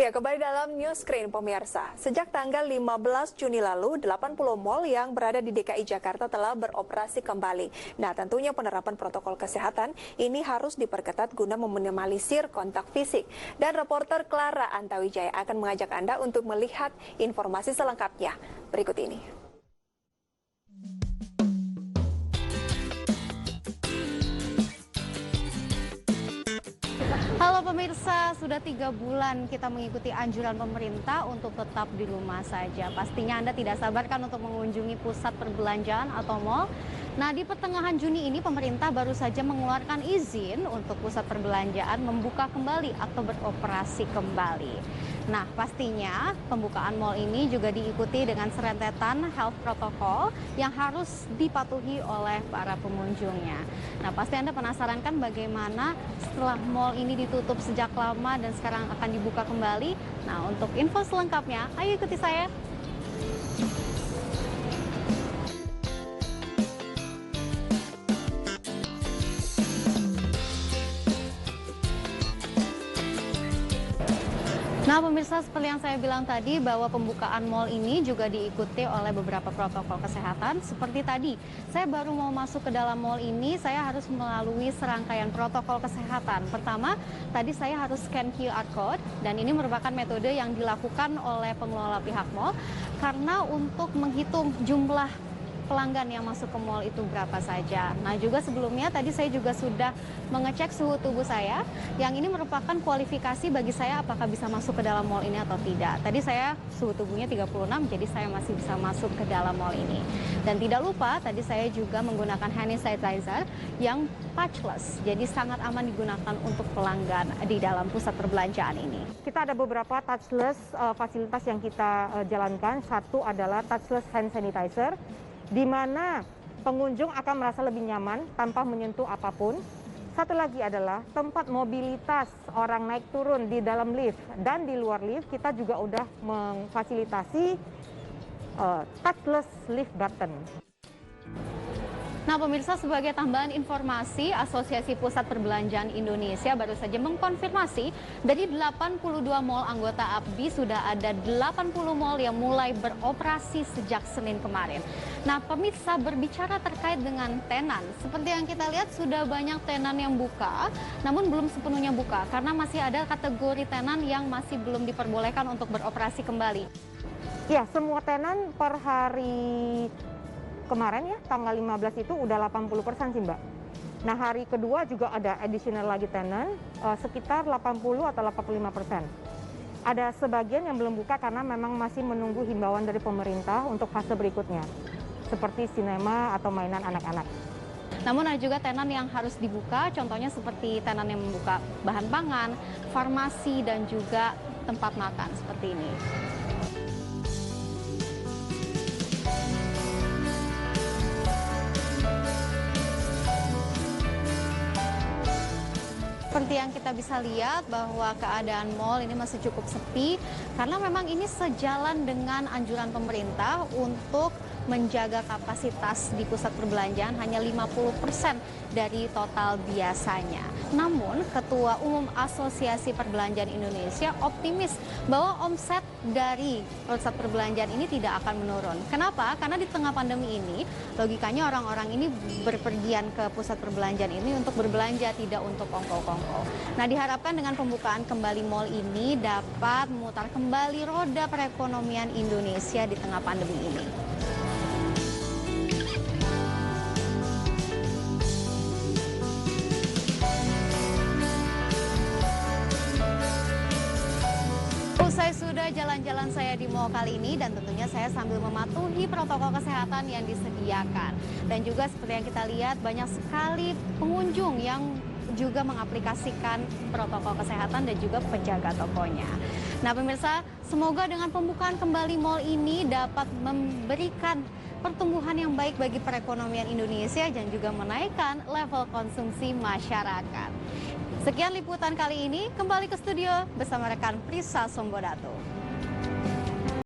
Ya, kembali dalam News Screen pemirsa. Sejak tanggal 15 Juni lalu, 80 mal yang berada di DKI Jakarta telah beroperasi kembali. Nah, tentunya penerapan protokol kesehatan ini harus diperketat guna meminimalisir kontak fisik. Dan reporter Clara Antawijaya akan mengajak Anda untuk melihat informasi selengkapnya. Berikut ini. Halo pemirsa, sudah 3 bulan kita mengikuti anjuran pemerintah untuk tetap di rumah saja. Pastinya Anda tidak sabar kan untuk mengunjungi pusat perbelanjaan atau mal. Nah, di pertengahan Juni ini pemerintah baru saja mengeluarkan izin untuk pusat perbelanjaan membuka kembali atau beroperasi kembali. Nah, pastinya pembukaan mal ini juga diikuti dengan serentetan health protocol yang harus dipatuhi oleh para pengunjungnya. Nah, pasti Anda penasaran kan bagaimana setelah mal ini ditutup sejak lama dan sekarang akan dibuka kembali. Nah, untuk info selengkapnya, ayo ikuti saya. Nah pemirsa, seperti yang saya bilang tadi bahwa pembukaan mal ini juga diikuti oleh beberapa protokol kesehatan. Seperti tadi, saya baru mau masuk ke dalam mal ini, saya harus melalui serangkaian protokol kesehatan. Pertama, tadi saya harus scan QR code dan ini merupakan metode yang dilakukan oleh pengelola pihak mal karena untuk menghitung jumlah pelanggan yang masuk ke mal itu berapa saja. Nah juga sebelumnya tadi saya juga sudah mengecek suhu tubuh saya, yang ini merupakan kualifikasi bagi saya apakah bisa masuk ke dalam mal ini atau tidak. Tadi saya suhu tubuhnya 36, jadi saya masih bisa masuk ke dalam mal ini. Dan tidak lupa tadi saya juga menggunakan hand sanitizer yang touchless, jadi sangat aman digunakan untuk pelanggan di dalam pusat perbelanjaan ini. Kita ada beberapa touchless fasilitas yang kita jalankan. Satu adalah touchless hand sanitizer, di mana pengunjung akan merasa lebih nyaman tanpa menyentuh apapun. Satu lagi adalah tempat mobilitas orang naik turun di dalam lift dan di luar lift, kita juga udah memfasilitasi touchless lift button. Nah pemirsa, sebagai tambahan informasi, Asosiasi Pusat Perbelanjaan Indonesia baru saja mengkonfirmasi dari 82 mal anggota APBI sudah ada 80 mal yang mulai beroperasi sejak Senin kemarin. Nah pemirsa, berbicara terkait dengan tenan, seperti yang kita lihat sudah banyak tenan yang buka, namun belum sepenuhnya buka karena masih ada kategori tenan yang masih belum diperbolehkan untuk beroperasi kembali. Ya, semua tenan per hari kemarin ya, tanggal 15 itu udah 80% sih Mbak. Nah hari kedua juga ada additional lagi tenan, sekitar 80 atau 85%. Ada sebagian yang belum buka karena memang masih menunggu himbauan dari pemerintah untuk fase berikutnya, seperti sinema atau mainan anak-anak. Namun ada juga tenan yang harus dibuka, contohnya seperti tenan yang membuka bahan pangan, farmasi, dan juga tempat makan seperti ini. Seperti yang kita bisa lihat bahwa keadaan mal ini masih cukup sepi karena memang ini sejalan dengan anjuran pemerintah untuk menjaga kapasitas di pusat perbelanjaan hanya 50% dari total biasanya. Namun, Ketua Umum Asosiasi Perbelanjaan Indonesia optimis bahwa omset dari pusat perbelanjaan ini tidak akan menurun. Kenapa? Karena di tengah pandemi ini, logikanya orang-orang ini berpergian ke pusat perbelanjaan ini untuk berbelanja, tidak untuk kongko-kongko. Nah, diharapkan dengan pembukaan kembali mal ini dapat memutar kembali roda perekonomian Indonesia di tengah pandemi ini. Usai sudah jalan-jalan saya di mal kali ini dan tentunya saya sambil mematuhi protokol kesehatan yang disediakan. Dan juga seperti yang kita lihat banyak sekali pengunjung yang juga mengaplikasikan protokol kesehatan dan juga penjaga tokonya. Nah pemirsa, semoga dengan pembukaan kembali mal ini dapat memberikan pertumbuhan yang baik bagi perekonomian Indonesia dan juga menaikkan level konsumsi masyarakat. Sekian liputan kali ini, kembali ke studio bersama rekan Prisa Sombodato.